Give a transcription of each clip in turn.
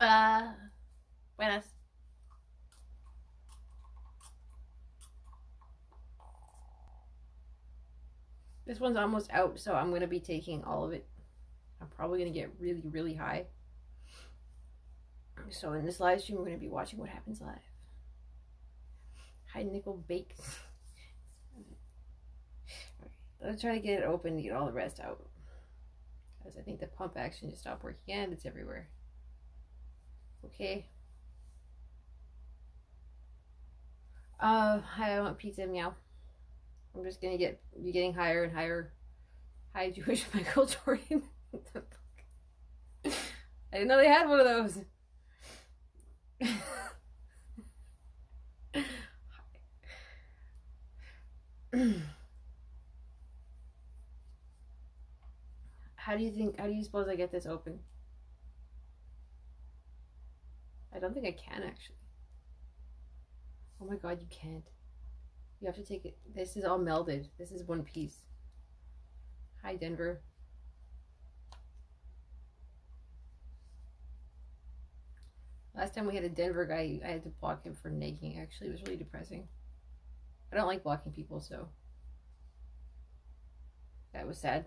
Buenas. This one's almost out, so I'm going to be taking all of it. I'm probably going to get really, really high. So in this live stream, we're going to be watching what happens live. High nickel bakes. Right. Let's try to get it open and get all the rest out. Because I think the pump action just stopped working and it's everywhere. Okay. Hi, I want pizza, meow. I'm just gonna be getting higher and higher. Hi, Jewish Michael Jordan. I didn't know they had one of those. How do you suppose I get this open? I don't think I can actually. Oh my god, you can't. You have to take it. This is all melded. This is one piece. Hi, Denver. Last time we had a Denver guy, I had to block him for nagging. Actually, it was really depressing. I don't like blocking people, so that was sad.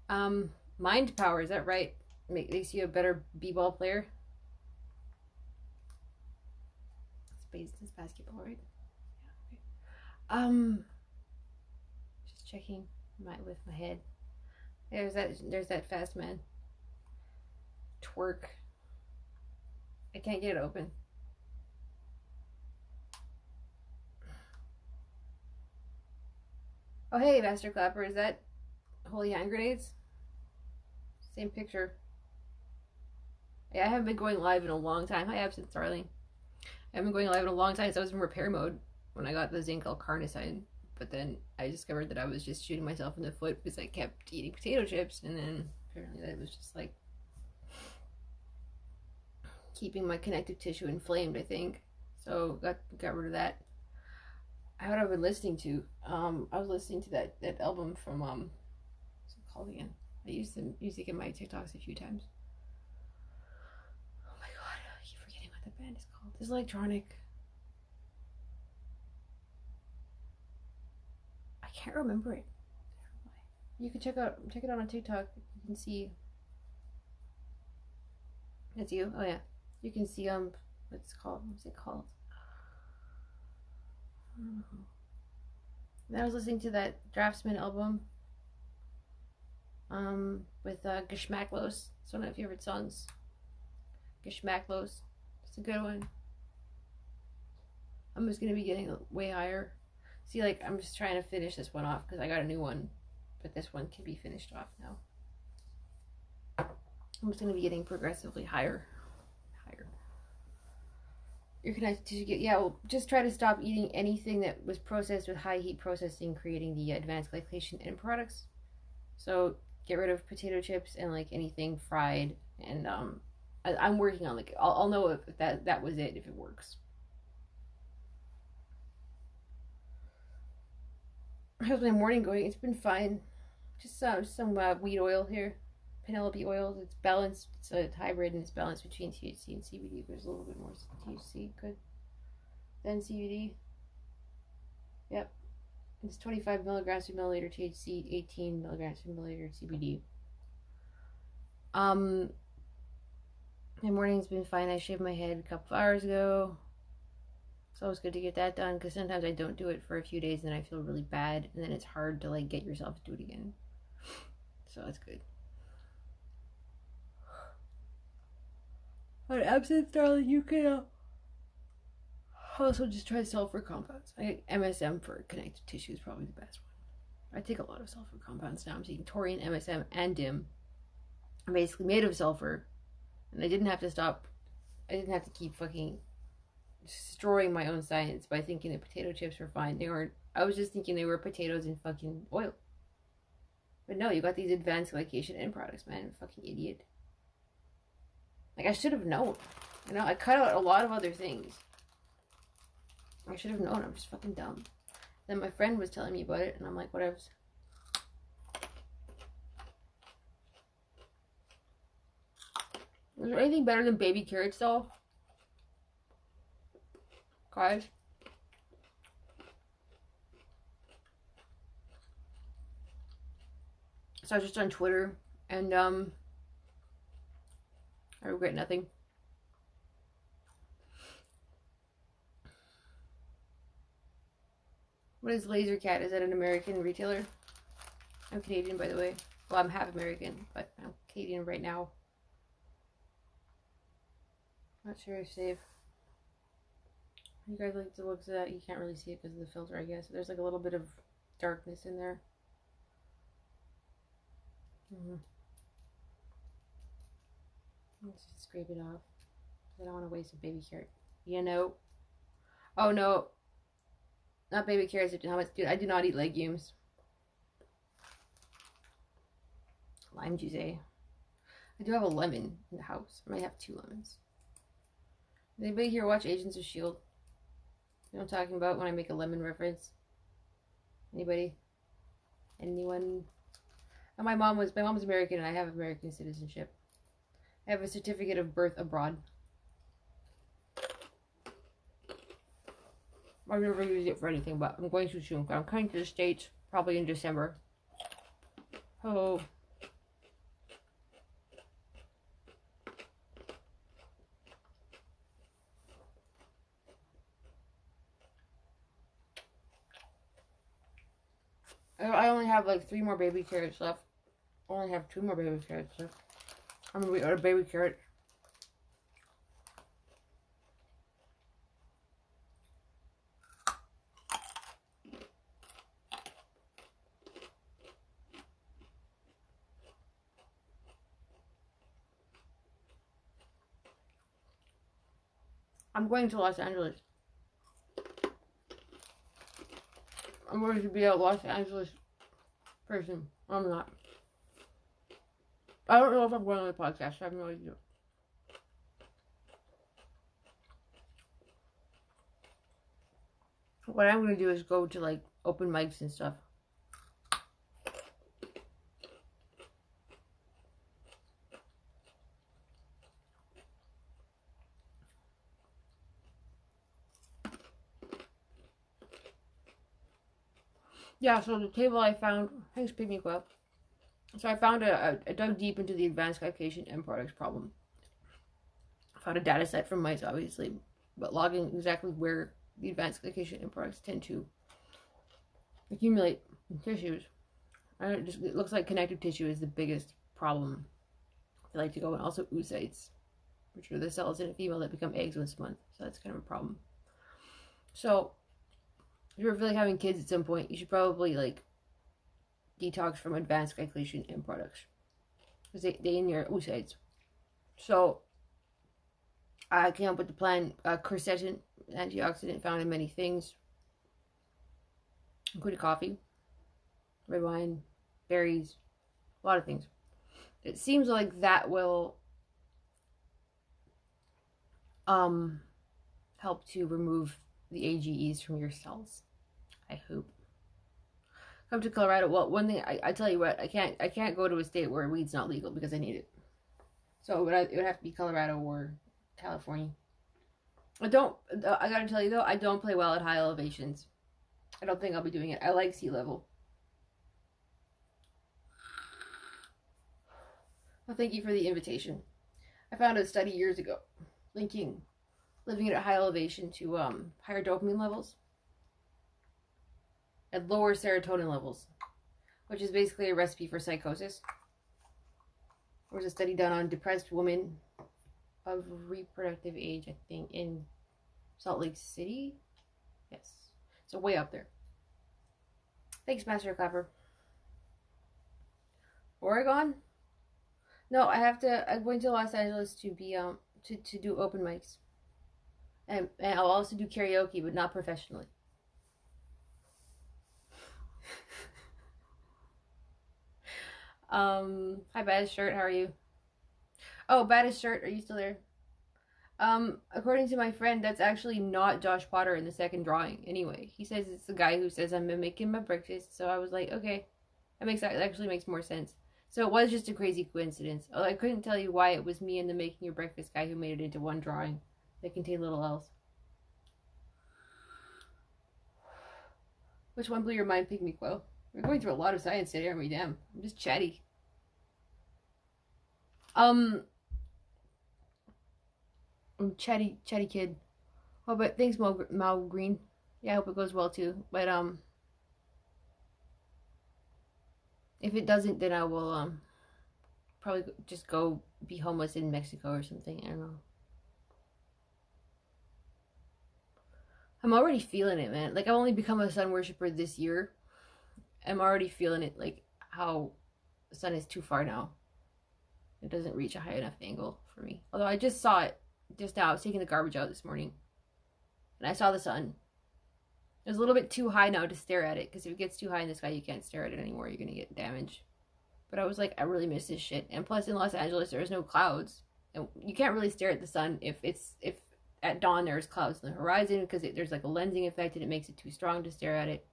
Mind power, is that right? Makes you a better b-ball player. Space is basketball, right? Yeah, okay. Just checking with my head. There's that fast man. Twerk. I can't get it open. Oh hey, Master Clapper, is that holy hand grenades? Same picture. Yeah, I haven't been going live in a long time. Hi, Absent Starling. I haven't been going live in a long time, so I was in repair mode when I got the zinc L-carnosine. But then I discovered that I was just shooting myself in the foot because I kept eating potato chips, and then apparently that was just like keeping my connective tissue inflamed, I think. So got rid of that. What have I been listening to? I was listening to that album from what's it called again? I used the music in my TikToks a few times. Oh my god, I keep forgetting what the band is called. It's electronic. I can't remember it. You can check it out on TikTok. You can see. That's you. Oh yeah, you can see what's it called? What's it called? And I was listening to that Draftsman album. With Geschmacklos. It's one of my favorite songs. Geschmacklos. It's a good one. I'm just gonna be getting way higher. See, like, I'm just trying to finish this one off because I got a new one, but this one can be finished off now. I'm just gonna be getting progressively higher. You're connected to yeah. Well, just try to stop eating anything that was processed with high heat processing, creating the advanced glycation end products. So get rid of potato chips and like anything fried. And I'm working on like I'll know if that was it, if it works. How's my morning going? It's been fine. Just some wheat oil here, Penelope oil. It's balanced. It's a hybrid and it's balanced between THC and CBD. There's a little bit more THC good than CBD. Yep. It's 25 milligrams per milliliter THC, 18 milligrams per milliliter CBD. My morning's been fine. I shaved my head a couple of hours ago. It's always good to get that done because sometimes I don't do it for a few days and then I feel really bad and then it's hard to like get yourself to do it again. So that's good. On absinthe, darling, you can also just try sulfur compounds. MSM for connective tissue is probably the best one. I take a lot of sulfur compounds now. I'm taking taurine, MSM, and DIM. I'm basically made of sulfur, and I didn't have to stop. I didn't have to keep fucking destroying my own science by thinking that potato chips were fine. They weren't. I was just thinking they were potatoes and fucking oil. But no, you got these advanced glycation end products, man. I'm a fucking idiot. Like, I should have known. You know, I cut out a lot of other things. I should have known. I'm just fucking dumb. Then my friend was telling me about it, and I'm like, whatever. Is there anything better than baby carrots though? Guys? So I was just on Twitter and I regret nothing. What is Laser Cat? Is that an American retailer? I'm Canadian, by the way. Well, I'm half American, but I'm Canadian right now. Not sure if save. You guys like the looks of that? You can't really see it because of the filter, I guess. There's like a little bit of darkness in there. Let's just scrape it off. I don't want to waste a baby carrot. You know? Oh no. Not baby carrots. How much? Dude, I do not eat legumes. Lime juice, eh? I do have a lemon in the house. I might have 2 lemons. Does anybody here watch Agents of S.H.I.E.L.D.? You know what I'm talking about when I make a lemon reference? Anybody? Anyone? Oh, my mom's American and I have American citizenship. I have a certificate of birth abroad. I've never used it for anything, but I'm going to soon. I'm coming to the States probably in December. Oh. I only have like 3 more baby carrots left. I only have 2 more baby carrots left. I'm gonna be out of baby carrots. I'm going to Los Angeles. I'm going to be a Los Angeles person. I'm not. I don't know if I'm going on the podcast. I have no idea. What I'm going to do is go to like open mics and stuff. Yeah, so the table I found, thanks Pygmy Club. So I found I dug deep into the advanced glycation end products problem. I found a data set from mice, obviously, but logging exactly where the advanced glycation end products tend to accumulate in tissues. It looks like connective tissue is the biggest problem they like to go, and also oocytes, which are the cells in a female that become eggs once a month. So that's kind of a problem. So if you're really having kids at some point, you should probably like detox from advanced glycation end products because they in your oocytes. So I came up with the plan. Quercetin, antioxidant found in many things, including coffee, red wine, berries, a lot of things. It seems like that will help to remove the AGEs from your cells. I hope. Come to Colorado. Well, one thing I tell you what, I can't go to a state where weed's not legal because I need it. So it would have to be Colorado or California. I gotta tell you though, I don't play well at high elevations. I don't think I'll be doing it. I like sea level. Well, thank you for the invitation. I found a study years ago linking living at a high elevation to higher dopamine levels and lower serotonin levels, which is basically a recipe for psychosis. There was a study done on depressed women of reproductive age, I think, in Salt Lake City. Yes. So way up there. Thanks, Master Clapper. Oregon? No, I'm going to Los Angeles to be to do open mics. And I'll also do karaoke, but not professionally. Hi Baddest Shirt, how are you? Oh, Baddest Shirt, are you still there? According to my friend, that's actually not Josh Potter in the second drawing. Anyway, he says it's the guy who says I'm mimicking my breakfast. So I was like, okay, that actually makes more sense. So it was just a crazy coincidence. Although I couldn't tell you why it was me and the making your breakfast guy who made it into one drawing that contained little else. Which one blew your mind, Pygmy Quo? We're going through a lot of science today, aren't we? Damn. I'm just chatty. I'm chatty kid. Oh, but thanks, Mal Green. Yeah, I hope it goes well too. But if it doesn't, then I will probably just go be homeless in Mexico or something. I don't know. I'm already feeling it, man. Like, I've only become a sun worshiper this year. I'm already feeling it, like, how the sun is too far now. It doesn't reach a high enough angle for me. Although I just saw it just now. I was taking the garbage out this morning. And I saw the sun. It was a little bit too high now to stare at it. Because if it gets too high in the sky, you can't stare at it anymore. You're going to get damage. But I was like, I really miss this shit. And plus, in Los Angeles, there's no clouds. And you can't really stare at the sun if at dawn there's clouds on the horizon, because there's like a lensing effect and it makes it too strong to stare at it.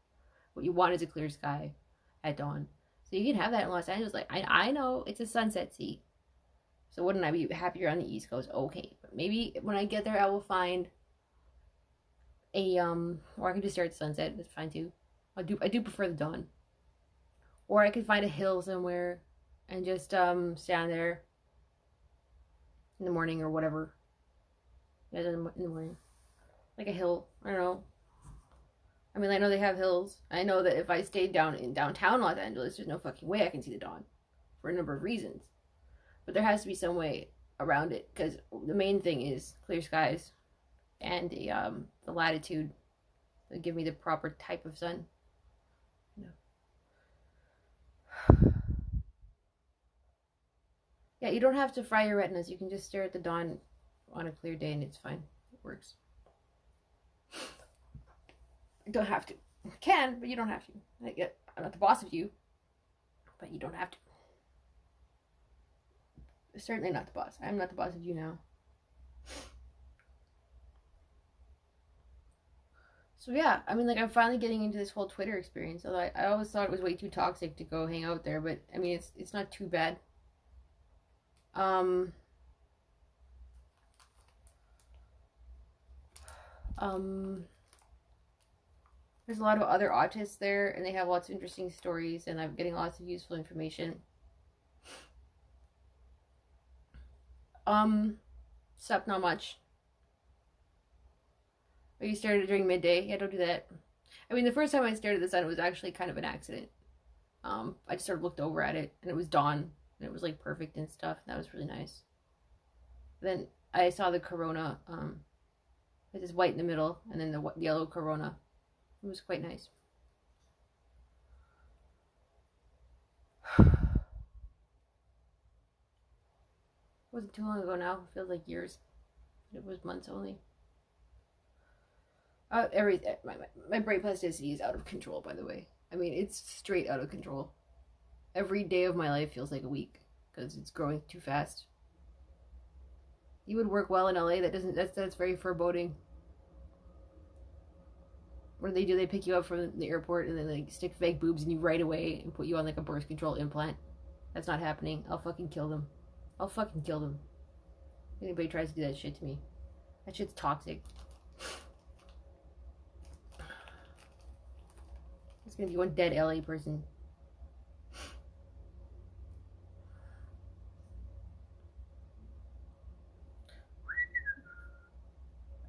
What you want is a clear sky at dawn. So you can have that in Los Angeles. Like, I know it's a sunset sea. So wouldn't I be happier on the East Coast? Okay. But maybe when I get there, I will find a, or I can just stare at the sunset. That's fine too. I do prefer the dawn. Or I could find a hill somewhere and just stand there in the morning or whatever. Yeah, in the morning. Like a hill. I don't know. I mean, I know they have hills. I know that if I stayed down in downtown Los Angeles, there's no fucking way I can see the dawn. For a number of reasons. But there has to be some way around it. Because the main thing is clear skies. And the latitude. That give me the proper type of sun. You know. Yeah, you don't have to fry your retinas. You can just stare at the dawn on a clear day and it's fine. It works. You don't have to. You can, but you don't have to. I'm not the boss of you, but you don't have to. Certainly not the boss. I'm not the boss of you now. So yeah, I mean, like, I'm finally getting into this whole Twitter experience. Although I always thought it was way too toxic to go hang out there, but I mean, it's not too bad. There's a lot of other autists there, and they have lots of interesting stories, and I'm getting lots of useful information. Sup, not much. Oh, you stared at it during midday? Yeah, don't do that. I mean, the first time I stared at the sun, it was actually kind of an accident. I just sort of looked over at it, and it was dawn, and it was, like, perfect and stuff. That was really nice. Then I saw the corona, with this white in the middle, and then the yellow corona. It was quite nice. It wasn't too long ago now. It feels like years. It was months only. My brain plasticity is out of control, by the way. I mean, it's straight out of control. Every day of my life feels like a week because it's growing too fast. You would work well in LA. That's very foreboding. What do? They pick you up from the airport and then they stick fake boobs in you right away and put you on like a birth control implant. That's not happening. I'll fucking kill them. I'll fucking kill them. If anybody tries to do that shit to me. That shit's toxic. It's gonna be one dead LA person.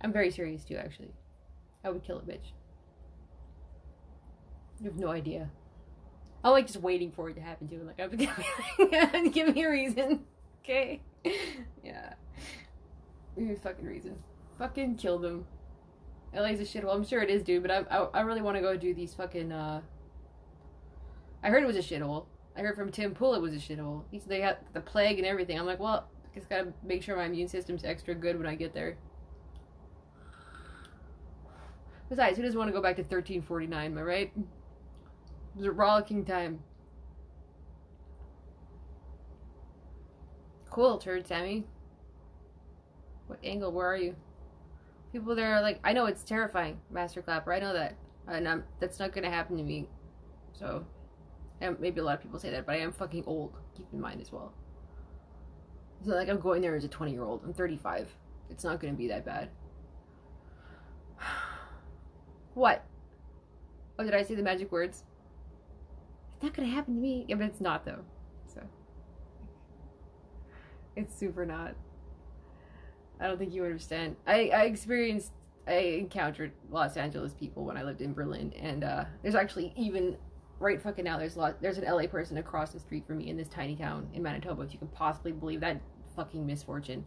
I'm very serious too, actually. I would kill a bitch. You have no idea. I'm like just waiting for it to happen too. Like, I'm give me a reason. Okay? Yeah. Give me a fucking reason. Fucking kill them. LA's a shithole. I'm sure it is, dude, but I really want to go do these fucking, I heard it was a shithole. I heard from Tim Pool it was a shithole. He said they got the plague and everything. I'm like, well, I just gotta make sure my immune system's extra good when I get there. Besides, who doesn't want to go back to 1349, am I right? It was a rollicking time. Cool, turd Sammy. What angle? Where are you? People there are like, I know it's terrifying, Master Clapper. I know that. And that's not going to happen to me. So, maybe a lot of people say that, but I am fucking old. keep in mind as well. It's not like I'm going there as a 20-year-old. I'm 35. It's not going to be that bad. What? Oh, did I say the magic words? It's not going to happen to me. Yeah, but it's not, though. So. It's super not. I don't think you understand. I encountered Los Angeles people when I lived in Berlin, and there's actually even right fucking now there's an LA person across the street from me in this tiny town in Manitoba. If you can possibly believe that fucking misfortune,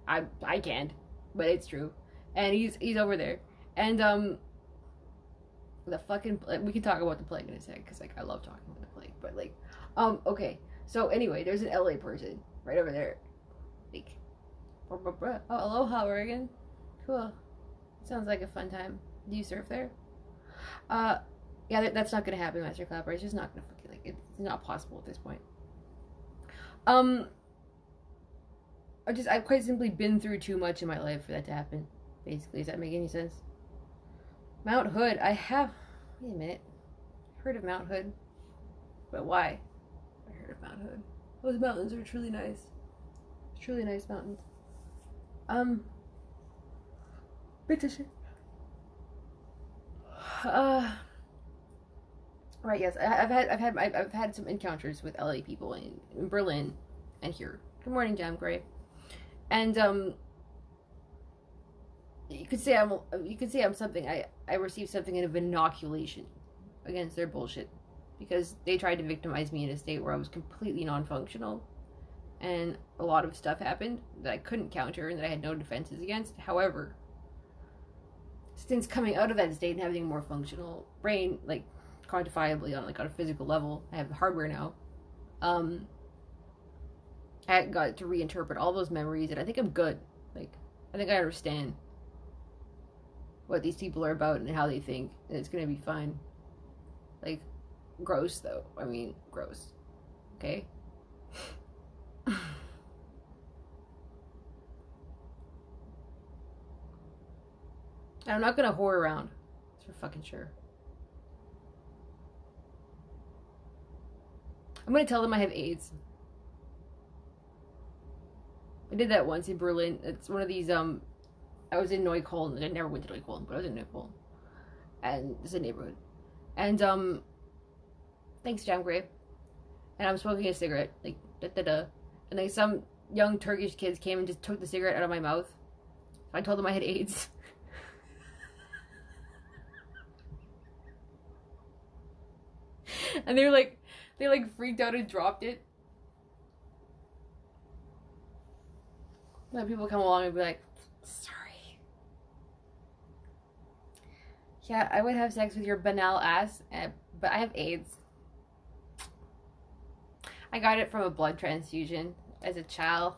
I can't, but it's true, and he's over there, and the fucking we can talk about the plague in a sec because like I love talking about the plague, but like okay, so anyway, there's an LA person right over there, like oh aloha Oregon, cool. Sounds like a fun time. Do you surf there? Yeah, that's not gonna happen, Master Clapper. It's just not gonna fucking like it's not possible at this point. I've quite simply been through too much in my life for that to happen. Basically, does that make any sense? Mount Hood. I have. Wait a minute. Heard of Mount Hood, but why? I heard of Mount Hood. Those mountains are truly nice. Truly nice mountains. Bitteschön. Right. Yes, I've had some encounters with LA people in Berlin and here. Good morning, Jam Gray. And you could say I'm something. I received something of inoculation against their bullshit because they tried to victimize me in a state where I was completely non-functional, and a lot of stuff happened that I couldn't counter and that I had no defenses against. However, since coming out of that state and having a more functional brain, like quantifiably on a physical level, I have the hardware now. I got to reinterpret all those memories, and I think I'm good. Like, I think I understand what these people are about and how they think, and it's gonna be fine. Like, gross though. I mean, gross. Okay. And I'm not gonna whore around. That's for fucking sure. I'm gonna tell them I have AIDS. I did that once in Berlin. It's one of these, I was in Neukölln. I never went to Neukölln, but I was in Neukölln. And it's a neighborhood. And, thanks, Jam Grave. And I'm smoking a cigarette, like, da-da-da. And then some young Turkish kids came and just took the cigarette out of my mouth. I told them I had AIDS. And they freaked out and dropped it. Then people come along and be like, sorry. Yeah, I would have sex with your banal ass, but I have AIDS. I got it from a blood transfusion as a child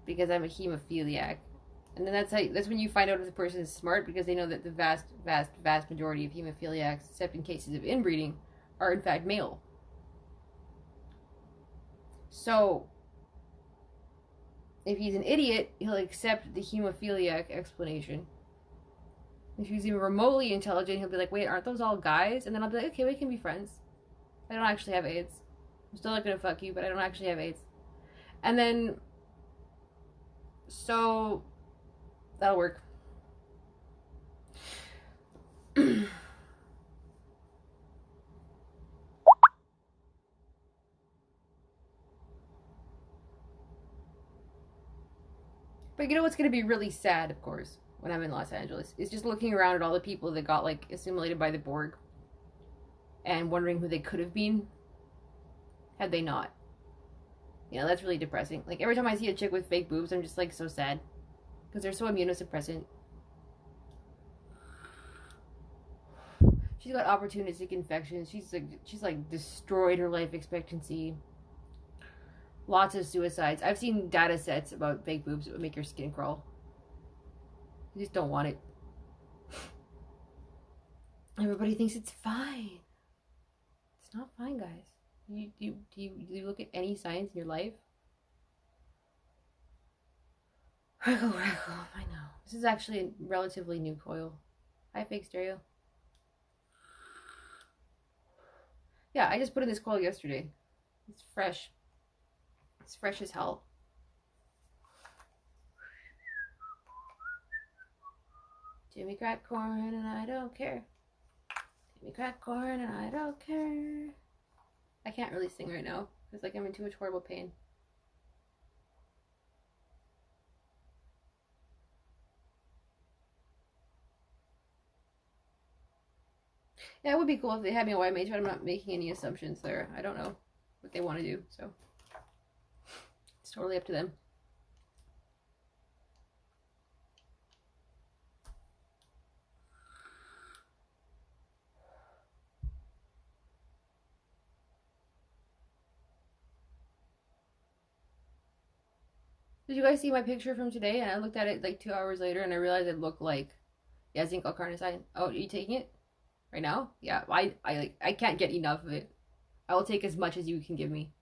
because I'm a hemophiliac. And then that's when you find out if the person is smart, because they know that the vast majority of hemophiliacs, except in cases of inbreeding, are in fact male. So if he's an idiot, he'll accept the hemophiliac explanation. If he's even remotely intelligent, he'll be like, wait, aren't those all guys? And then I'll be like, okay, we can be friends. I don't actually have AIDS. I'm still not gonna fuck you, but I don't actually have AIDS. And then, so, that'll work. But you know what's going to be really sad, of course, when I'm in Los Angeles, is just looking around at all the people that got, like, assimilated by the Borg and wondering who they could have been had they not. You know, that's really depressing. Like, every time I see a chick with fake boobs, I'm just, like, so sad. Because they're so immunosuppressant. She's got opportunistic infections. She's destroyed her life expectancy. Lots of suicides. I've seen data sets about fake boobs that would make your skin crawl. You just don't want it. Everybody thinks it's fine. It's not fine, guys. Do you look at any signs in your life? I know. This is actually a relatively new coil. Hi, Fake Stereo. Yeah, I just put in this coil yesterday. It's fresh. It's fresh as hell. Jimmy crack corn and I don't care. Jimmy crack corn and I don't care. I can't really sing right now because like I'm in too much horrible pain. Yeah, it would be cool if they had me a white mage, but I'm not making any assumptions there. I don't know what they want to do, so it's totally up to them. Did you guys see my picture from today? And I looked at it like 2 hours later, and I realized it looked like zinc carnosine. Oh, are you taking it right now? Yeah, I can't get enough of it. I will take as much as you can give me.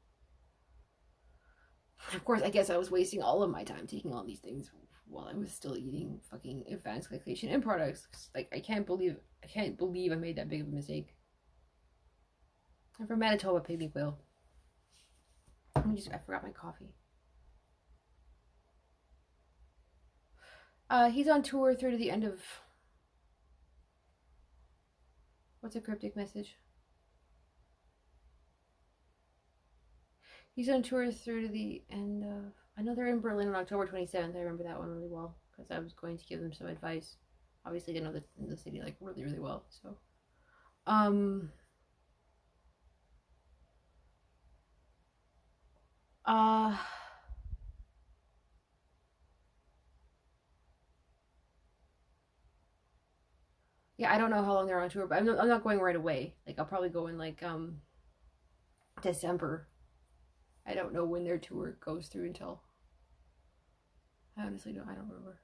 Of course, I guess I was wasting all of my time taking all these things while I was still eating fucking advanced glycation end products. Like I can't believe I made that big of a mistake. I'm from Manitoba, pay me well. I forgot my coffee. He's on tour through to the end of. What's a cryptic message? He's on tour through to the end of. I know they're in Berlin on October 27th. I remember that one really well because I was going to give them some advice. Obviously, I know the city like really, really well. So, uh, yeah, I don't know how long they're on tour, but I'm not going right away. Like, I'll probably go in like December. I don't know when their tour goes through until. I honestly don't. I don't remember.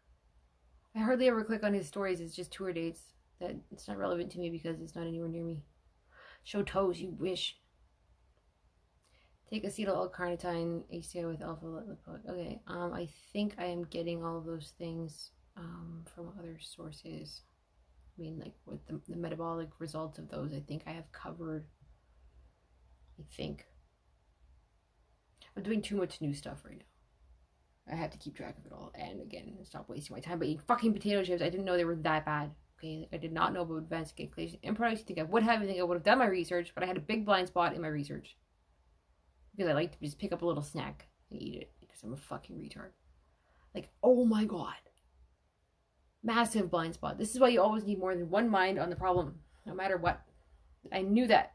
I hardly ever click on his stories. It's just tour dates. That it's not relevant to me because it's not anywhere near me. Show toes, you wish. Take acetyl L-carnitine HCl with alpha lipoic. Okay. I think I am getting all of those things from other sources. I mean, like with the metabolic results of those, I think I have covered. I think I'm doing too much new stuff right now. I have to keep track of it all, and again, stop wasting my time by eating fucking potato chips. I didn't know they were that bad. Okay, like, I did not know about advanced glycation end products. You think I would have? I think I would have done my research, but I had a big blind spot in my research because I like to just pick up a little snack and eat it because I'm a fucking retard. Like, oh my god, massive blind spot. This is why you always need more than one mind on the problem, no matter what. I knew that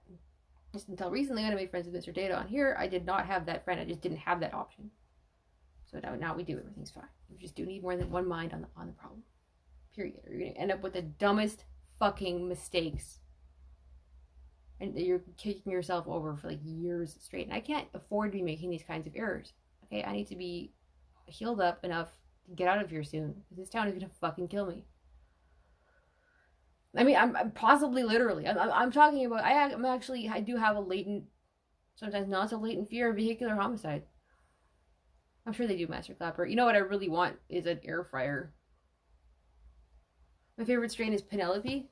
just until recently when I made friends with Mr. Data on here. I did not have that friend. I just didn't have that option. So now we do. Everything's fine. You just do need more than one mind on the problem. Period. Or you're gonna end up with the dumbest fucking mistakes, and you're kicking yourself over for like years straight. And I can't afford to be making these kinds of errors. Okay, I need to be healed up enough to get out of here soon because this town is gonna fucking kill me. I mean, I'm possibly literally. I'm talking about. I do have a latent, sometimes not so latent fear of vehicular homicide. I'm sure they do, Master Clapper. You know what I really want is an air fryer. My favorite strain is Penelope.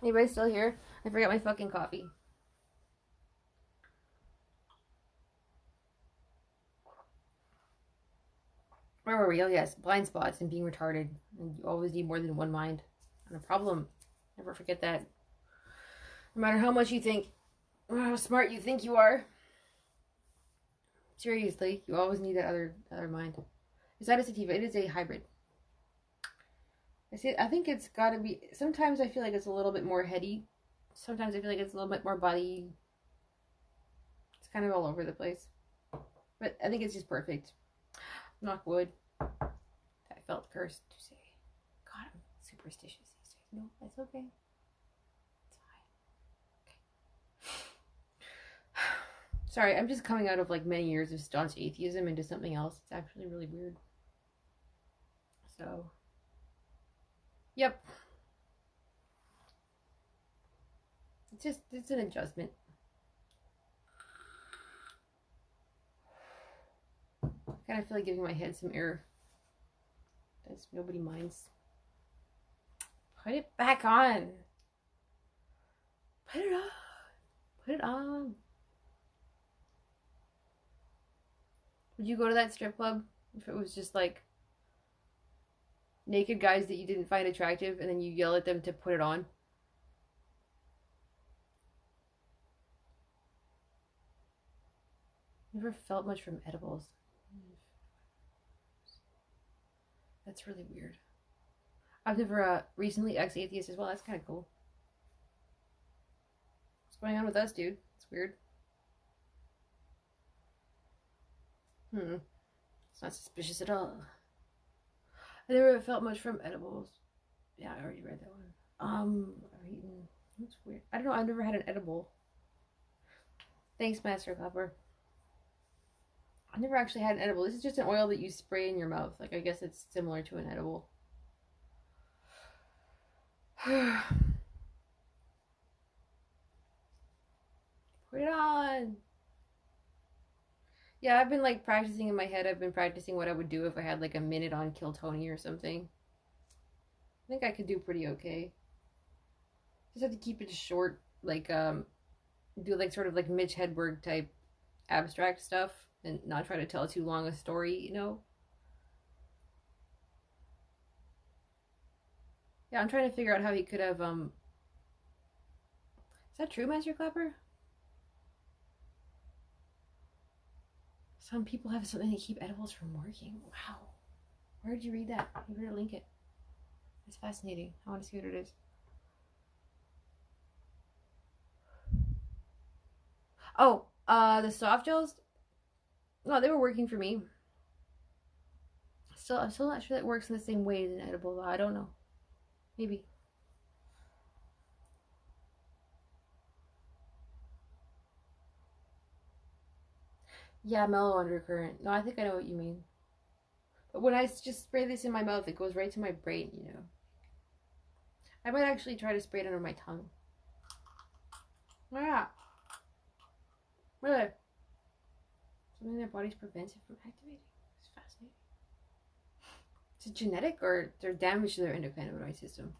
Anybody still here? I forgot my fucking coffee. Where were we? Oh yes, blind spots and being retarded. And you always need more than one mind on a problem. Never forget that. No matter how much you think, or how smart you think you are, seriously, you always need that other mind. It's not a sativa. It is a hybrid. I think it's got to be. Sometimes I feel like it's a little bit more heady. Sometimes I feel like it's a little bit more body. It's kind of all over the place. But I think it's just perfect. Knock wood. I felt cursed to say. God, I'm superstitious these days. No, that's okay. It's fine. Okay. Sorry, I'm just coming out of like many years of staunch atheism into something else. It's actually really weird. So, yep. It's an adjustment. I kind of feel like giving my head some air. That's nobody minds. Put it back on. Put it on. Put it on. Would you go to that strip club if it was just like naked guys that you didn't find attractive and then you yell at them to put it on? Never felt much from edibles. That's really weird. I've never recently ex-atheist as well. That's kind of cool. What's going on with us, dude? It's weird. It's not suspicious at all. I never felt much from edibles. Yeah, I already read that one. I've eaten. That's weird. I don't know. I've never had an edible. Thanks, Master Copper. I've never actually had an edible. This is just an oil that you spray in your mouth. Like, I guess it's similar to an edible. Put it on. Yeah, I've been like practicing in my head. I've been practicing what I would do if I had like a minute on Kill Tony or something. I think I could do pretty okay. Just have to keep it short, like do like sort of like Mitch Hedberg type abstract stuff and not try to tell too long a story, you know? Yeah, I'm trying to figure out how he could have Is that true, Master Clapper? Some people have something to keep edibles from working. Wow. Where did you read that? You better link it. It's fascinating. I want to see what it is. Oh, the soft gels? No, they were working for me. I'm still not sure that works in the same way as an edible, though. I don't know. Maybe. Yeah, mellow undercurrent. No, I think I know what you mean. But when I just spray this in my mouth, it goes right to my brain, you know. I might actually try to spray it under my tongue. Yeah. Really? Something their bodies prevents it from activating. It's fascinating. Is it genetic or they're damage to their endocannabinoid system?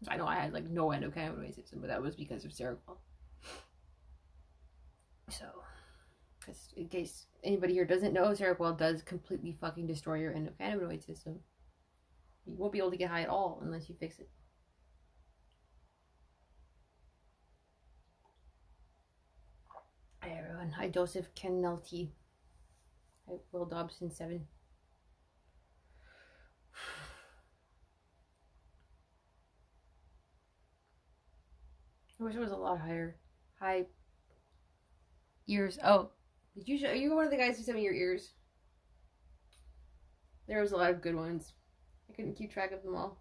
I know I had like no endocannabinoid system, but that was because of Seroquel. So, because in case anybody here doesn't know, Seroquel does completely fucking destroy your endocannabinoid system. You won't be able to get high at all unless you fix it. Hi everyone. Hi Joseph Kennelty. Hi Will Dobson 7. I wish it was a lot higher. Hi ears. Oh, did you show? Are you one of the guys who sent me your ears? There was a lot of good ones. I couldn't keep track of them all.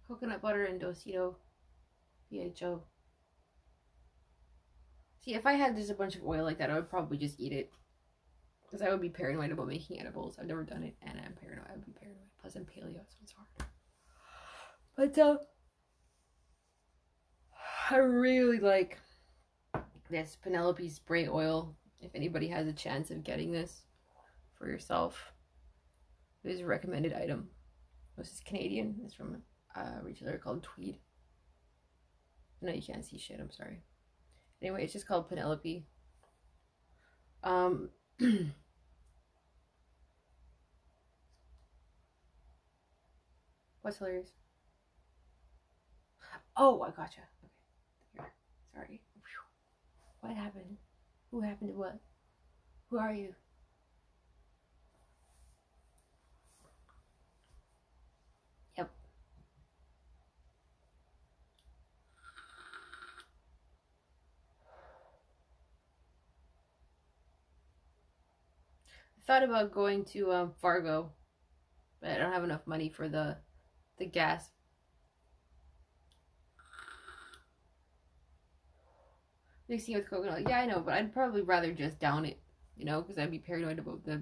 Coconut butter and Dosito BHO. See, if I had just a bunch of oil like that, I would probably just eat it. Because I would be paranoid about making edibles. I've never done it, and I'm paranoid. I would be paranoid. Plus, I'm paleo, so it's hard. But, I really like this Penelope spray oil. If anybody has a chance of getting this for yourself, it is a recommended item. This is Canadian. It's from a retailer called Tweed. No, you can't see shit. I'm sorry. Anyway, it's just called Penelope. What's hilarious? Oh, I gotcha. Okay. Here. Sorry. What happened? Who happened to what? Who are you? thought about going to Fargo, but I don't have enough money for the gas. Mixing it with coconut. Yeah, I know, but I'd probably rather just down it, because I'd be paranoid about the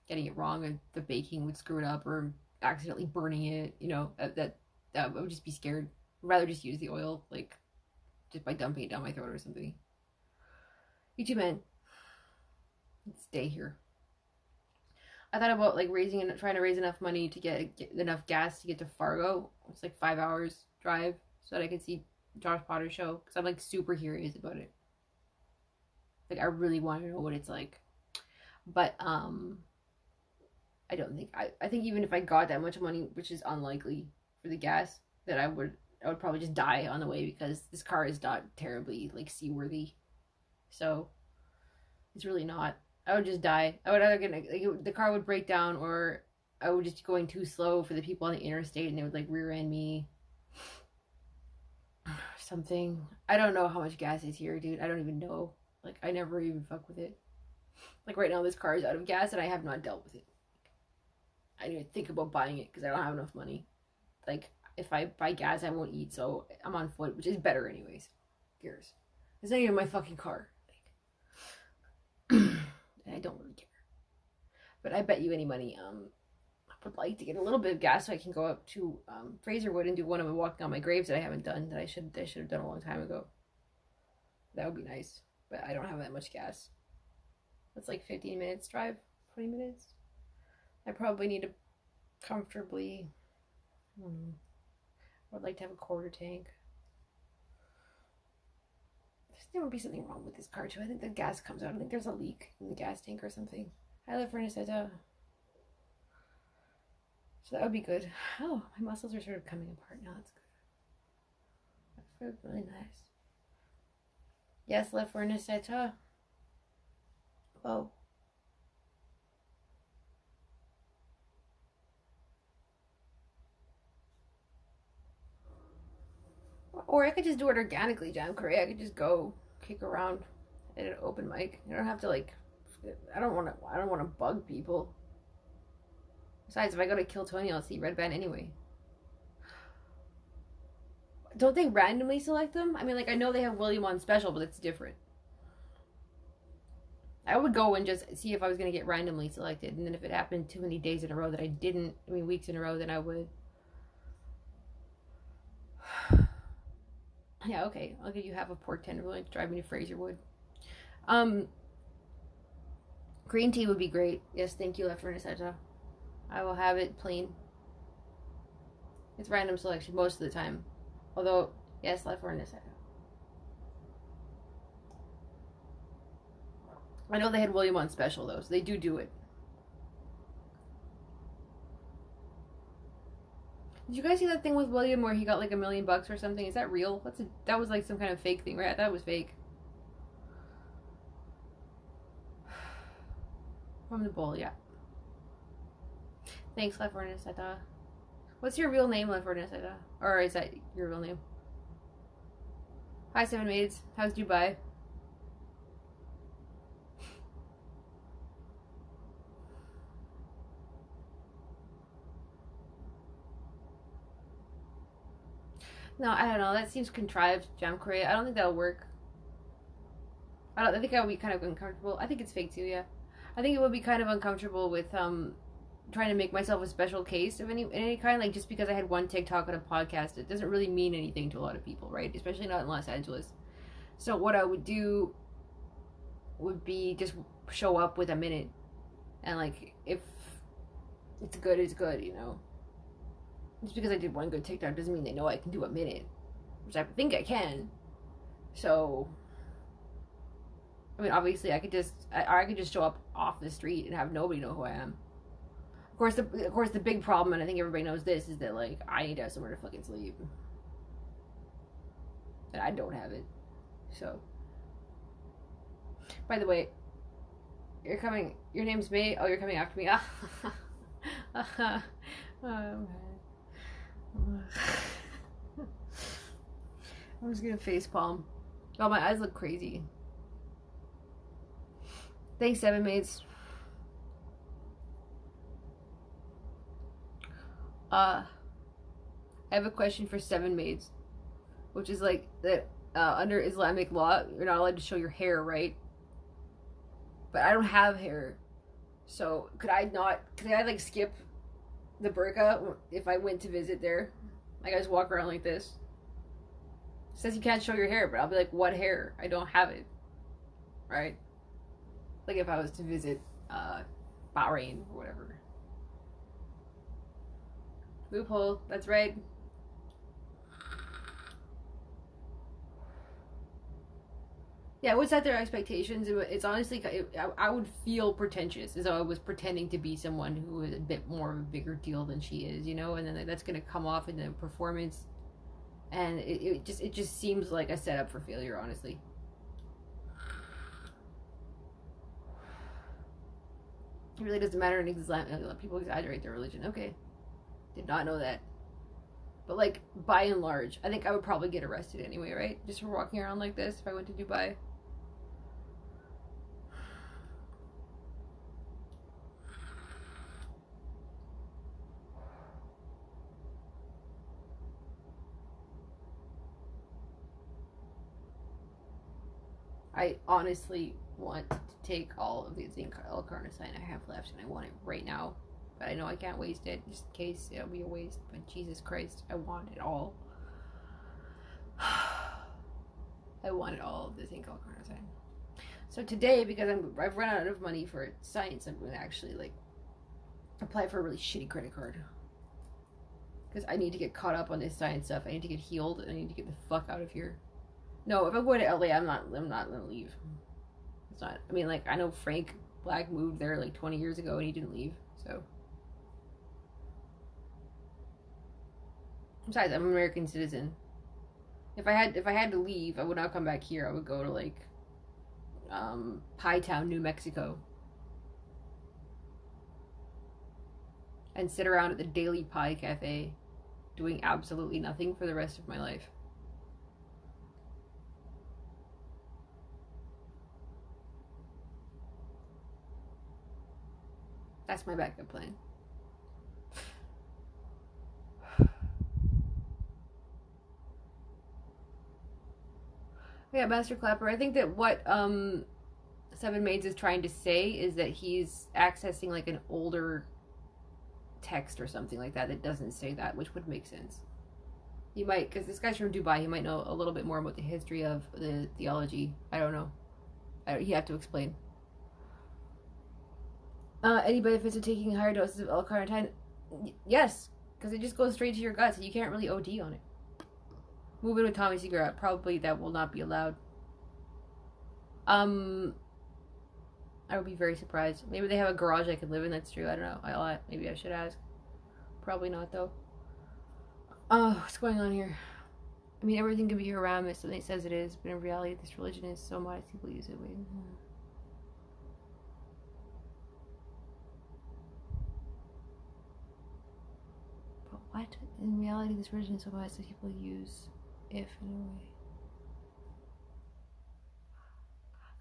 getting it wrong and the baking would screw it up or accidentally burning it. That I would just be scared. I'd rather just use the oil, like just by dumping it down my throat or something. You too, man. Let's stay here. I thought about like trying to raise enough money to get enough gas to get to Fargo. It's like 5 hours drive, so that I could see Josh Potter's show because I'm like super curious about it. Like I really want to know what it's like, but I don't think I think even if I got that much money, which is unlikely for the gas, that I would probably just die on the way because this car is not terribly like seaworthy, so it's really not. I would just die. I would either the car would break down, or I would just be going too slow for the people on the interstate, and they would like rear end me. Something. I don't know how much gas is here, dude. I don't even know. Like I never even fuck with it. Like right now, this car is out of gas, and I have not dealt with it. I need to think about buying it because I don't have enough money. Like if I buy gas, I won't eat, so I'm on foot, which is better anyways. Gears. It's not even my fucking car. I don't really care. But I bet you any money, I would like to get a little bit of gas so I can go up to Fraserwood and do one of my walking on my graves that I haven't done, that I should have done a long time ago. That would be nice. But I don't have that much gas. That's like 15 minutes drive, 20 minutes. I probably need to comfortably, I would like to have a quarter tank. There would be something wrong with this car too. I think the gas comes out. I think there's a leak in the gas tank or something. I live for Anestheta. So that would be good. Oh, my muscles are sort of coming apart now. That's good. That feels really nice. Yes, live for Anestheta. Whoa. Or I could just do it organically, Jam Curry. I could just go kick around at an open mic. I don't have to like. I don't want to bug people. Besides, if I go to Kill Tony, I'll see Red Band anyway. Don't they randomly select them? I mean, like I know they have William on special, but it's different. I would go and just see if I was gonna get randomly selected, and then if it happened too many days in a row that I didn't, weeks in a row, then I would. Yeah, okay. I'll give you half a pork tenderloin to drive me to Fraserwood. Green tea would be great. Yes, thank you, Left Furnace. I will have it plain. It's random selection most of the time. Although, yes, Left Furnace. I know they had William on special though, so they do it. Did you guys see that thing with William where he got like $1 million or something? Is that real? That was like some kind of fake thing, right? I thought it was fake. From the bowl, yeah. Thanks, Left Furnace. What's your real name, Left Furnace? Or is that your real name? Hi, Seven Maids. How's Dubai? No, I don't know. That seems contrived, Jam Korea. I don't think that'll work. I think I would be kind of uncomfortable. I think it's fake too, yeah. I think it would be kind of uncomfortable with trying to make myself a special case of any kind. Like just because I had one TikTok on a podcast, it doesn't really mean anything to a lot of people, right? Especially not in Los Angeles. So what I would do would be just show up with a minute, and like if it's good, it's good, Just because I did one good TikTok doesn't mean they know I can do a minute, which I think I can. So, I mean, obviously, I could just show up off the street and have nobody know who I am. Of course, the big problem, and I think everybody knows this, is that like I need to have somewhere to fucking sleep, and I don't have it. So, by the way, you're coming. Your name's May. Oh, you're coming after me. Oh, I'm just gonna facepalm. Oh, my eyes look crazy. Thanks, Seven Maids. I have a question for seven maids, which is like that under Islamic law, you're not allowed to show your hair, right? But I don't have hair, so could I not? Could I like skip the burqa if I went to visit there? Like I just walk around like this. It says you can't show your hair, but I'll be like, what hair? I don't have it, right? Like if I was to visit Bahrain or whatever. Loophole. That's right. Yeah, what's that their expectations? It's honestly, I would feel pretentious as though I was pretending to be someone who is a bit more of a bigger deal than she is, you know, and then that's going to come off in the performance, and it just seems like a setup for failure, honestly. It really doesn't matter in Islam. People exaggerate their religion. Okay, did not know that. But like by and large, I think I would probably get arrested anyway, right? Just for walking around like this if I went to Dubai. I honestly want to take all of the zinc L-carnosine I have left, and I want it right now. But I know I can't waste it, just in case it'll be a waste. But Jesus Christ, I want it all. I want it all, the zinc L-carnosine. So today, because I've run out of money for science, I'm going to actually like apply for a really shitty credit card. Because I need to get caught up on this science stuff. I need to get healed. I need to get the fuck out of here. No, if I'm going to LA, I'm not gonna leave. It's not. I mean, like I know Frank Black moved there like 20 years ago and he didn't leave. So, besides, I'm an American citizen. If I had to leave, I would not come back here. I would go to like Pie Town, New Mexico, and sit around at the Daily Pie Cafe, doing absolutely nothing for the rest of my life. That's my backup plan. Yeah, Master Clapper. I think that what Seven Maids is trying to say is that he's accessing like an older text or something like that that doesn't say that, which would make sense. He might, because this guy's from Dubai, he might know a little bit more about the history of the theology. I don't know. He have to explain. Any benefits of taking higher doses of L-carnitine? Yes, because it just goes straight to your guts, and you can't really OD on it. Move in with Tommy cigarette. Probably that will not be allowed. I would be very surprised. Maybe they have a garage I could live in. That's true. I don't know. Maybe I should ask. Probably not though. Oh, what's going on here? I mean, everything can be haram if something says it is, but in reality, this religion is so modest people use it. Wait. But what? In reality, this religion is so modest that people use if in a way.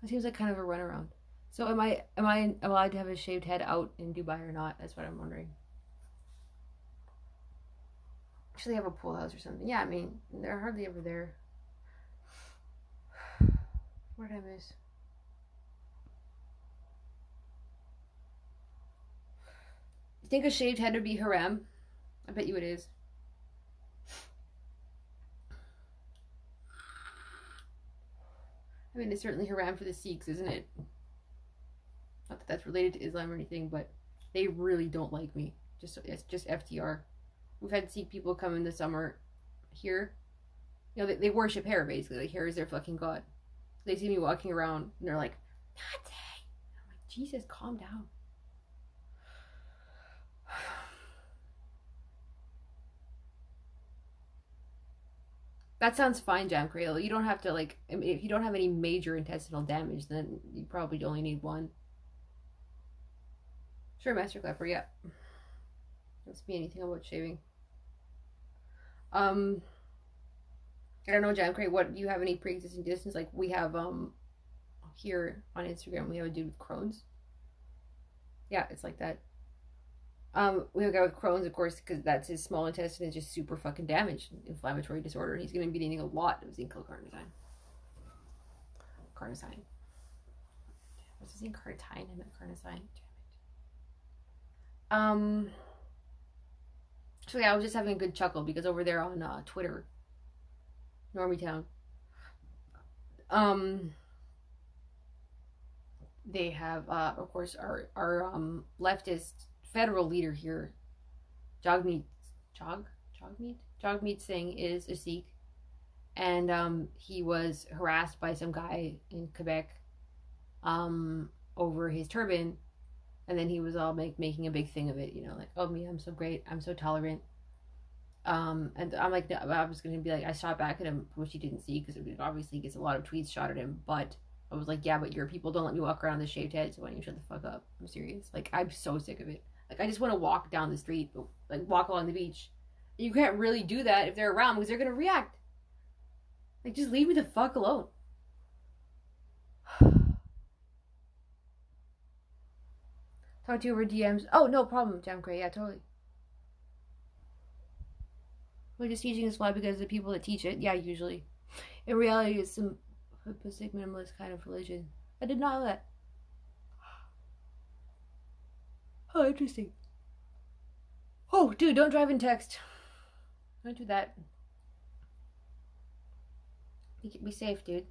It seems like kind of a runaround. So am I allowed to have a shaved head out in Dubai or not? That's what I'm wondering. Actually, have a pool house or something. Yeah, I mean, they're hardly ever there. What did I miss? You think a shaved head would be haram? I bet you it is. I mean, it's certainly haram for the Sikhs, isn't it? Not that that's related to Islam or anything, but they really don't like me. It's just FTR. We've had Sikh people come in the summer here. You know, they worship hair, basically. Like, hair is their fucking god. They see me walking around, and they're like, Nate! I'm like, Jesus, calm down. That sounds fine, Jam Cradle. You don't have to, like, I mean, if you don't have any major intestinal damage, then you probably only need one. Sure, Master Clapper, yeah. Don't speak anything about shaving. I don't know, Jam Cradle, what, do you have any pre-existing conditions? Like, we have, here on Instagram, we have a dude with Crohn's. Yeah, it's like that. We have a guy with Crohn's, of course, because that's his small intestine is just super fucking damaged, inflammatory disorder. He's going to be needing a lot of zinc carnosine. Carnosine. Was it zinc carnitine? I meant carnosine. Damn it. So yeah, I was just having a good chuckle because over there on Twitter, Normie Town, they have, of course, our leftist federal leader here, Jagmeet Singh is a Sikh, and he was harassed by some guy in Quebec, over his turban, and then he was all making a big thing of it, like, oh me, I'm so great, I'm so tolerant. And I'm like, no, I was gonna be like, I shot back at him, which he didn't see because it obviously gets a lot of tweets shot at him, but I was like, yeah, but your people don't let me walk around with a shaved head, so why don't you shut the fuck up? I'm serious. Like, I'm so sick of it. Like, I just want to walk down the street, like, walk along the beach. You can't really do that if they're around because they're gonna react. Like, just leave me the fuck alone. Talk to you over DMs. Oh, no problem, Jam Cray. Yeah, totally. We're just teaching this why because of the people that teach it. Yeah, usually. In reality, it's some Pacific minimalist kind of religion. I did not know that. Oh, interesting. Oh, dude, don't drive and text. Don't do that. Be safe, dude.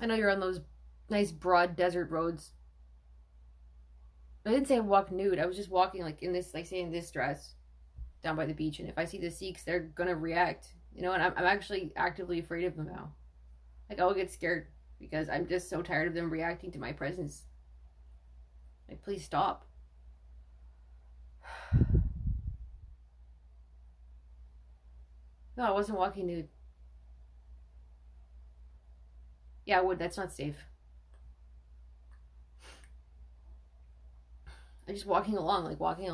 I know you're on those nice broad desert roads. I didn't say walk nude. I was just walking like in this, like, say, in this dress down by the beach. And if I see the Sikhs, they're gonna react. And I'm actually actively afraid of them now. Like, I'll get scared because I'm just so tired of them reacting to my presence. Like, please stop. No, I wasn't walking nude. Yeah, I would. That's not safe. I'm just walking along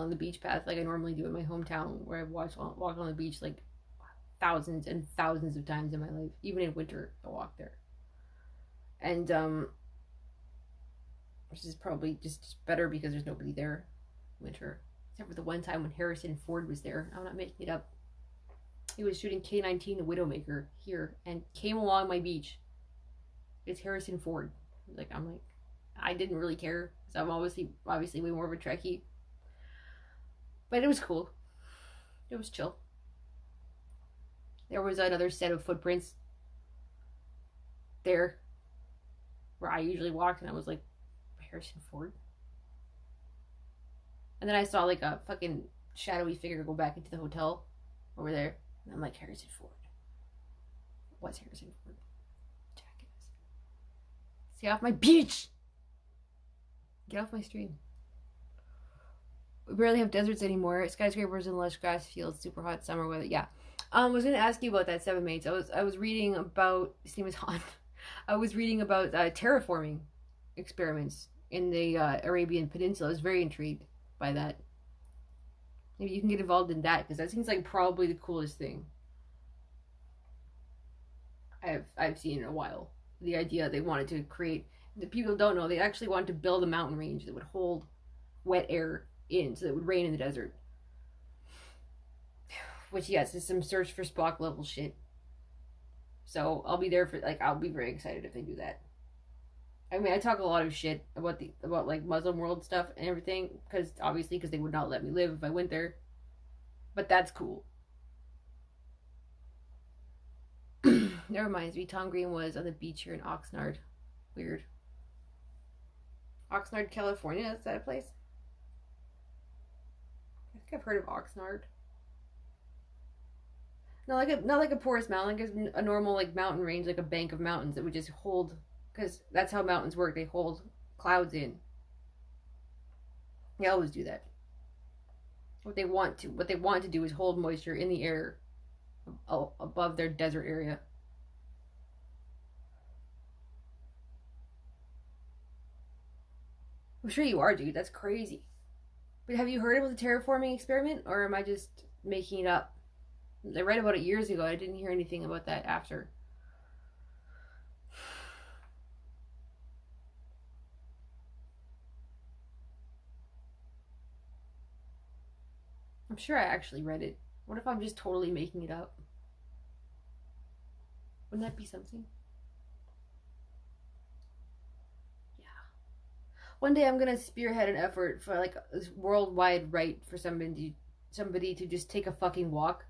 the beach path like I normally do in my hometown, where I've walk on the beach like thousands and thousands of times in my life. Even in winter, I walk there. And which is probably just better because there's nobody there winter. Except for the one time when Harrison Ford was there. I'm not making it up. He was shooting K-19 The Widowmaker here and came along my beach. It's Harrison Ford. I'm like, I didn't really care because I'm obviously way more of a Trekkie. But it was cool. It was chill. There was another set of footprints there where I usually walked, and I was like, Harrison Ford? And then I saw like a fucking shadowy figure go back into the hotel over there. And I'm like, Harrison Ford. What's Harrison Ford? Jackass. Stay off my beach! Get off my stream. We barely have deserts anymore. Skyscrapers and lush grass fields, super hot summer weather. Yeah. I was gonna ask you about that, Seven Mates. I was reading about, his name is Han. I was reading about terraforming experiments in the Arabian Peninsula. I was very intrigued by that. Maybe you can get involved in that because that seems like probably the coolest thing I've seen in a while. The idea they wanted to create, the people don't know, they actually wanted to build a mountain range that would hold wet air in so that it would rain in the desert. Which, yes, is some search for Spock level shit. So I'll be there for, like, I'll be very excited if they do that. I mean, I talk a lot of shit about like Muslim world stuff and everything because they would not let me live if I went there. But that's cool. That reminds me, Tom Green was on the beach here in Oxnard. Weird. Oxnard, California, is that a place? I think I've heard of Oxnard. Not like a porous mountain, like a normal like mountain range, like a bank of mountains that would just hold, because that's how mountains work. They hold clouds in. They always do that. What they want to do is hold moisture in the air above their desert area. I'm sure you are, dude. That's crazy. But have you heard about the terraforming experiment, or am I just making it up? I read about it years ago. I didn't hear anything about that after. I'm sure I actually read it. What if I'm just totally making it up? Wouldn't that be something? Yeah. One day I'm gonna spearhead an effort for like this worldwide right for somebody to just take a fucking walk.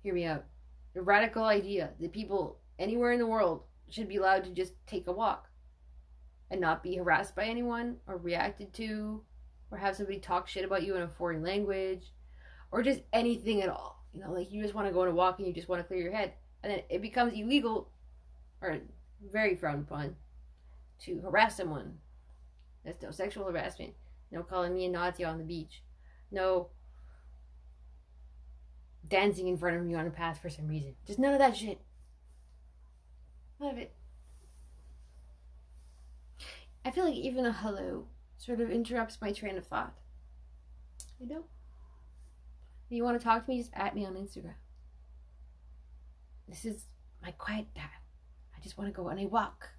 Hear me out. A radical idea that people anywhere in the world should be allowed to just take a walk and not be harassed by anyone or reacted to or have somebody talk shit about you in a foreign language or just anything at all. You know, like you just want to go on a walk and you just want to clear your head. And then it becomes illegal or very frowned upon to harass someone. That's no sexual harassment. No calling me a Nazi on the beach. No dancing in front of me on a path for some reason. Just none of that shit. None of it. I feel like even a hello sort of interrupts my train of thought. You know? If you want to talk to me, just at me on Instagram. This is my quiet time. I just want to go on a walk.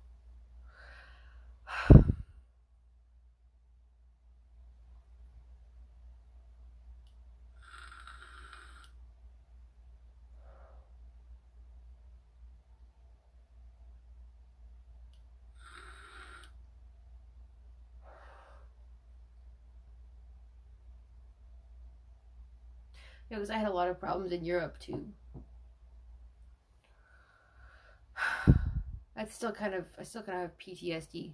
Yeah, because I had a lot of problems in Europe too. I still kind of have PTSD.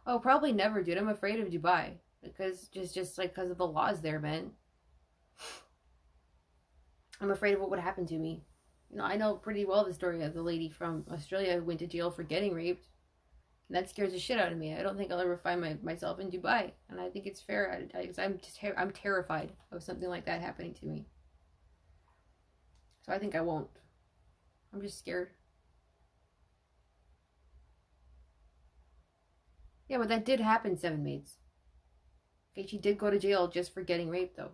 Oh, probably never, dude. I'm afraid of Dubai because just like because of the laws there, man. I'm afraid of what would happen to me. You know, I know pretty well the story of the lady from Australia who went to jail for getting raped. And that scares the shit out of me. I don't think I'll ever find myself in Dubai. And I think it's fair because I'm terrified of something like that happening to me. So I think I won't. I'm just scared. Yeah, but that did happen, Seven Maids. Okay, she did go to jail just for getting raped, though.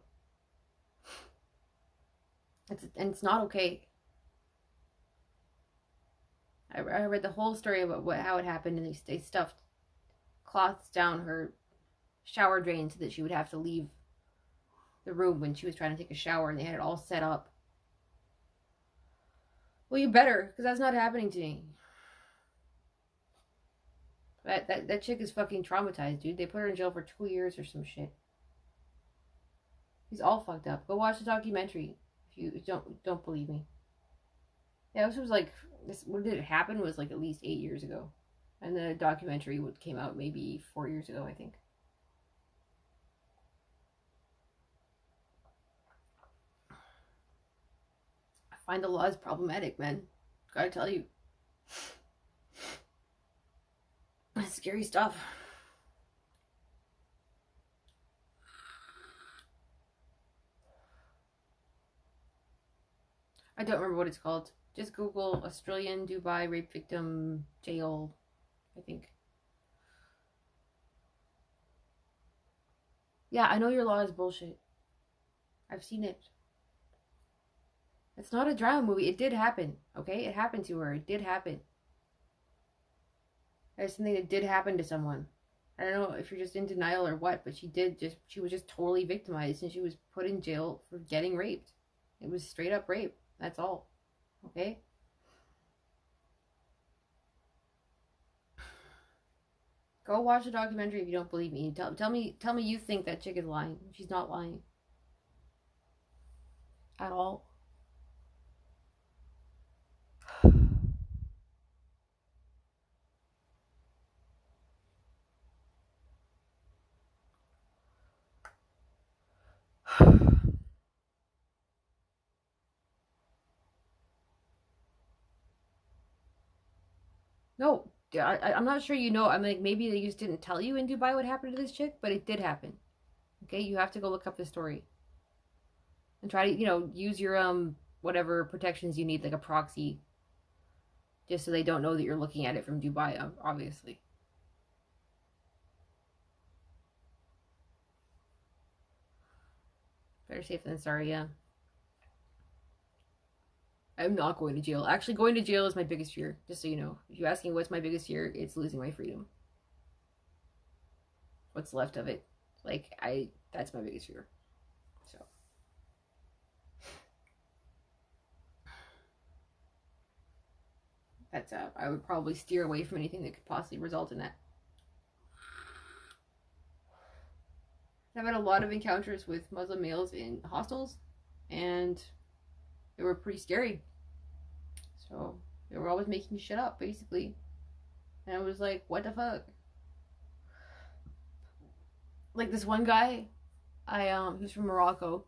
And it's not okay. I read the whole story about how it happened, and they stuffed cloths down her shower drain so that she would have to leave the room when she was trying to take a shower, and they had it all set up. Well, you better, because that's not happening to me. That chick is fucking traumatized, dude. They put her in jail for 2 years or some shit. He's all fucked up. Go watch the documentary if you don't believe me. Yeah, this was like this. When did it happen? Was like at least 8 years ago, and the documentary came out maybe 4 years ago, I think. I find the laws problematic, man. Gotta tell you, that's scary stuff. I don't remember what it's called. Just Google Australian Dubai rape victim jail, I think. Yeah, I know your law is bullshit. I've seen it. It's not a drama movie. It did happen, okay? It happened to her. It did happen. There's something that did happen to someone. I don't know if you're just in denial or what, but she was just totally victimized and she was put in jail for getting raped. It was straight up rape. That's all. Okay? Go watch the documentary if you don't believe me. Tell me you think that chick is lying. She's not lying. At all. No, I'm not sure you know. I'm like, maybe they just didn't tell you in Dubai what happened to this chick, but it did happen. Okay, you have to go look up the story and try to, use your whatever protections you need, like a proxy, just so they don't know that you're looking at it from Dubai. Obviously, better safe than sorry. Yeah, I'm not going to jail. Actually, going to jail is my biggest fear. Just so you know, if you ask me what's my biggest fear, it's losing my freedom. What's left of it, like that's my biggest fear. So that's I would probably steer away from anything that could possibly result in that. I've had a lot of encounters with Muslim males in hostels, and they were pretty scary. So they were always making shit up, basically. And I was like, what the fuck? Like this one guy, he was from Morocco,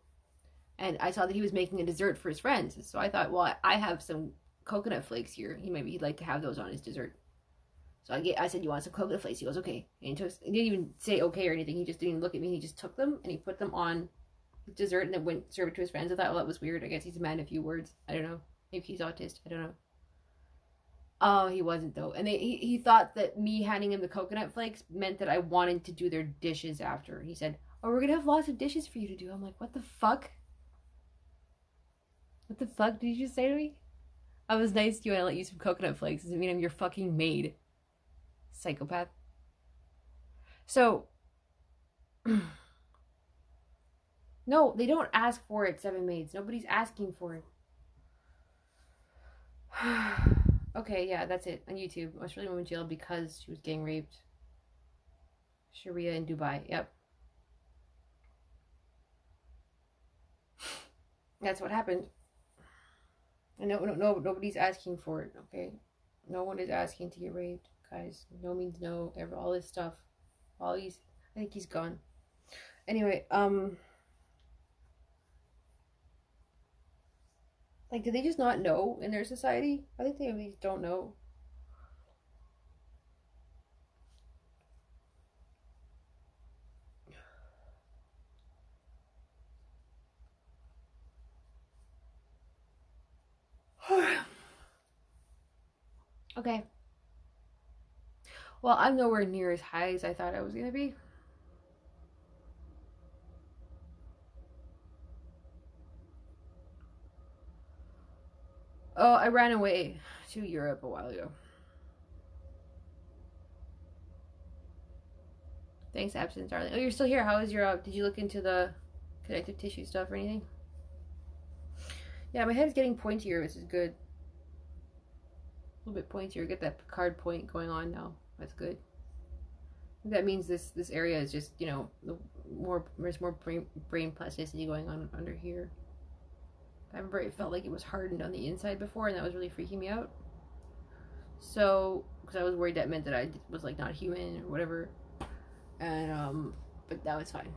and I saw that he was making a dessert for his friends. So I thought, well, I have some coconut flakes here. He'd like to have those on his dessert. So I said, you want some coconut flakes? He goes, okay. And he didn't even say okay or anything. He just didn't even look at me. He just took them and he put them on his dessert and then went serve it to his friends. I thought, well, that was weird. I guess he's a man of few words. I don't know. Maybe he's autistic. I don't know. Oh, he wasn't though. And he thought that me handing him the coconut flakes meant that I wanted to do their dishes after. He said, oh, we're gonna have lots of dishes for you to do. I'm like, what the fuck? What the fuck did you just say to me? I was nice to you and I let you some coconut flakes. Doesn't mean I'm your fucking maid. Psychopath. So, no, they don't ask for it, seven maids. Nobody's asking for it. Okay, yeah, that's it. On YouTube. Australian woman jailed because she was gang raped. Sharia in Dubai. Yep. That's what happened. And no, nobody's asking for it, okay? No one is asking to get raped, guys. No means no. All this stuff. All these. I think he's gone. Anyway, like, do they just not know in their society? I think they really don't know. Okay. Well, I'm nowhere near as high as I thought I was gonna be. Oh, I ran away to Europe a while ago. Thanks, absence, darling. Oh, you're still here. How is your? Did you look into the connective tissue stuff or anything? Yeah, my head's getting pointier, which is good. A little bit pointier. Get that Picard point going on now. That's good. That means this area is just, you know, there's more brain plasticity going on under here. I remember it felt like it was hardened on the inside before, and that was really freaking me out. So, because I was worried that meant that I was like not human or whatever, and but that was fine.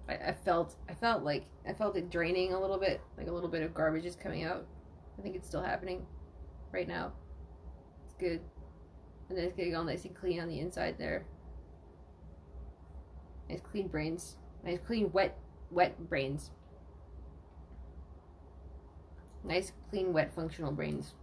I felt it draining a little bit, like a little bit of garbage is coming out. I think it's still happening right now. It's good, and then it's getting all nice and clean on the inside there. Nice clean brains, nice clean wet brains. Nice, clean, wet, functional brains.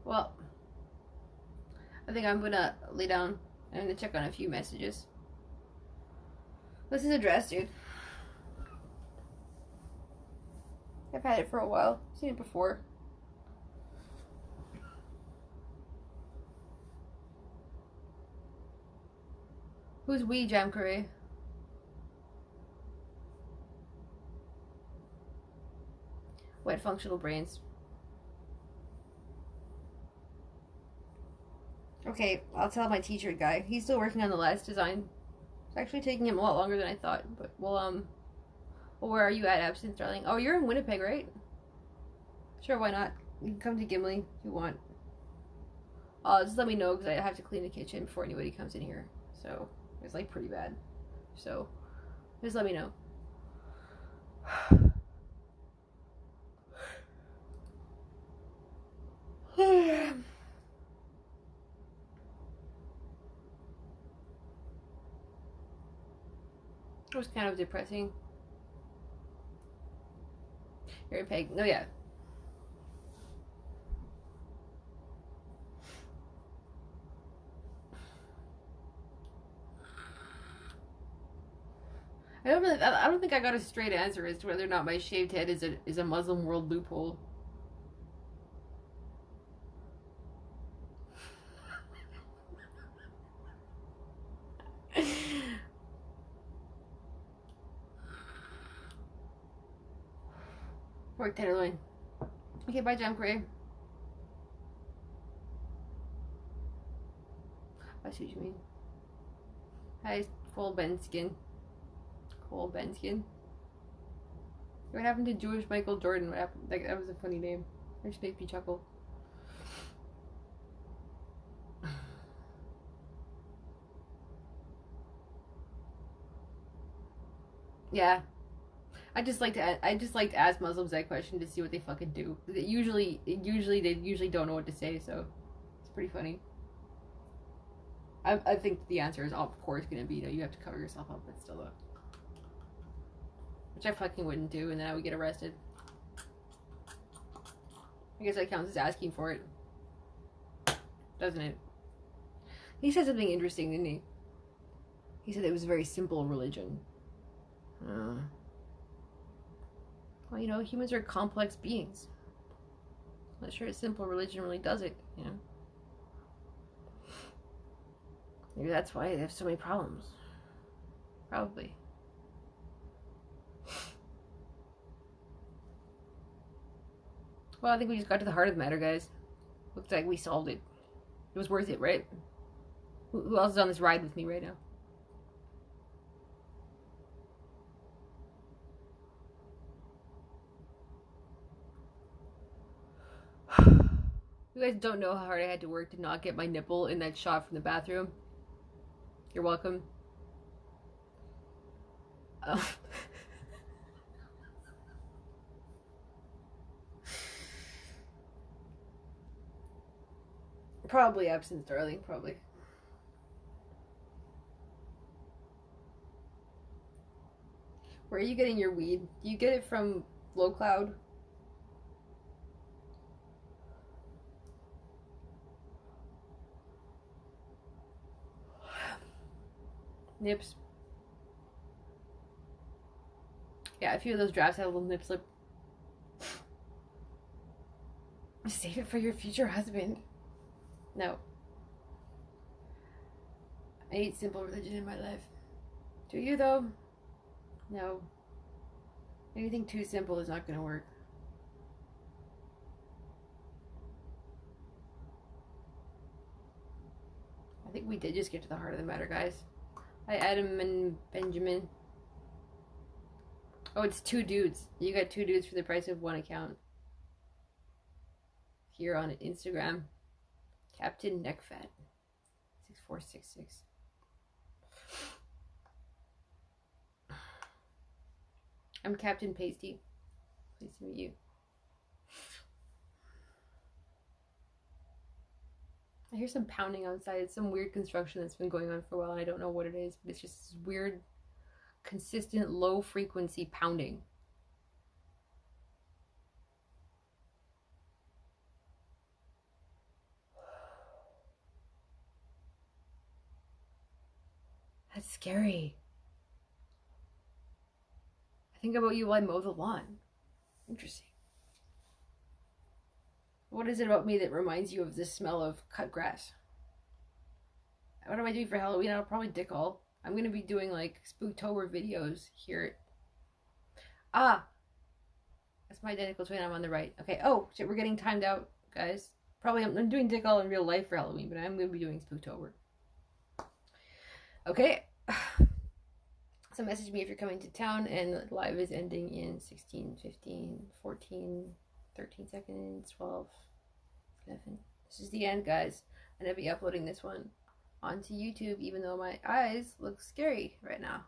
Well, I think I'm gonna lay down. I'm gonna check on a few messages. What's his address, dude? I've had it for a while. Seen it before. Who's we, Jam Curry? Wet functional brains. Okay, I'll tell my t-shirt guy. He's still working on the last design. It's actually taking him a lot longer than I thought. But well, where are you at, absence, darling? Oh, you're in Winnipeg, right? Sure, why not? You can come to Gimli if you want. Just let me know because I have to clean the kitchen before anybody comes in here. So it's like pretty bad. So just let me know. It was kind of depressing. Harry Peg. No, yeah. I don't think I got a straight answer as to whether or not my shaved head is a Muslim world loophole. Pork tenderloin. Okay, bye, Jam Cray. I see what you mean. Hi, Cole Benskin. Cole Benskin. What happened to Jewish Michael Jordan? What happened? Like, that was a funny name. It just makes me chuckle. Yeah. I just like to ask Muslims that question to see what they fucking do. They usually they don't know what to say, so it's pretty funny. I think the answer is of course gonna be that you have to cover yourself up, but still though. Which I fucking wouldn't do, and then I would get arrested. I guess that counts as asking for it. Doesn't it? He said something interesting, didn't he? He said it was a very simple religion. Well, you know, humans are complex beings. I'm not sure a simple religion really does it, you know? Maybe that's why they have so many problems. Probably. Well, I think we just got to the heart of the matter, guys. Looks like we solved it. It was worth it, right? Who else is on this ride with me right now? You guys don't know how hard I had to work to not get my nipple in that shot from the bathroom. You're welcome. Probably absinthe, darling. Probably. Where are you getting your weed? Do you get it from Low Cloud? Nips. Yeah, a few of those drafts have a little nip slip. Save it for your future husband. No. I need simple religion in my life. Do you, though? No. Anything too simple is not going to work. I think we did just get to the heart of the matter, guys. Hi, Adam and Benjamin. Oh, it's 2 dudes. You got 2 dudes for the price of 1 account. Here on Instagram. Captain Neckfat. 6466. I'm Captain Pasty. Pleased to meet you. I hear some pounding outside. It's some weird construction that's been going on for a while, and I don't know what it is, but it's just this weird, consistent, low frequency pounding. That's scary. I think about you while I mow the lawn. Interesting. What is it about me that reminds you of the smell of cut grass? What am I doing for Halloween? I'll probably dick all. I'm gonna be doing like Spooktober videos here. Ah! That's my identical twin. I'm on the right. Okay. Oh, shit, we're getting timed out, guys. Probably I'm doing dick all in real life for Halloween, but I'm gonna be doing Spooktober. Okay. So message me if you're coming to town, and live is ending in 16, 15, 14, 13 seconds, 12, 11. This is the end, guys. I'm going to be uploading this one onto YouTube, even though my eyes look scary right now.